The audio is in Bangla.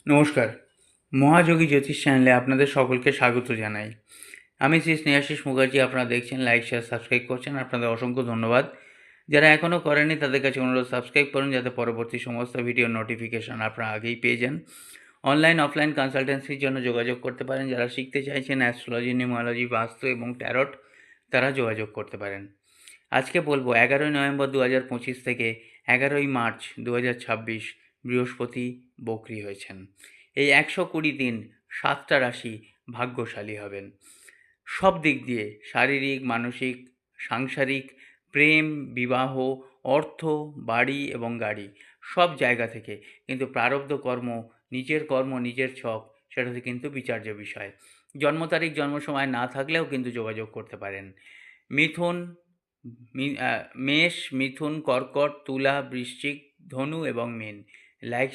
নমস্কার। মহাযোগী জ্যোতিষ চ্যানেলে আপনাদের সকলকে স্বাগত জানাই। আমি শ্রী স্নেহাশিস মুখার্জি। আপনারা দেখছেন, লাইক, শেয়ার, সাবস্ক্রাইব করছেন। আপনাদের অসংখ্য ধন্যবাদ। যারা এখনও করেননি তাদের কাছে অনুরোধ, সাবস্ক্রাইব করুন যাতে পরবর্তী সমস্ত ভিডিওর নোটিফিকেশান আপনারা আগেই পেয়ে যান। অনলাইন অফলাইন কনসালটেন্সির জন্য যোগাযোগ করতে পারেন। যারা শিখতে চাইছেন অ্যাস্ট্রোলজি, নিউমারোলজি, বাস্তু এবং ট্যারট, তারা যোগাযোগ করতে পারেন। আজকে বলবো 11ই নভেম্বর 2025 থেকে 11ই মার্চ 2026 বৃহস্পতি বক্রী হয়েছেন। এই 120 দিন 7টা রাশি ভাগ্যশালী হবেন। সব দিক দিয়ে শারীরিক, মানসিক, সাংসারিক, প্রেম, বিবাহ, অর্থ, বাড়ি এবং গাড়ি, সব জায়গা থেকে। কিন্তু প্রারব্ধ কর্ম, নিজের কর্ম, নিজের ছক, সেটাতে কিন্তু বিচার্য বিষয়। জন্ম তারিখ, জন্ম সময় না থাকলেও কিন্তু যোগাযোগ করতে পারেন। মিথুন, মেষ, মিথুন, কর্কট, তুলা, বৃশ্চিক, ধনু এবং মীন। লাইক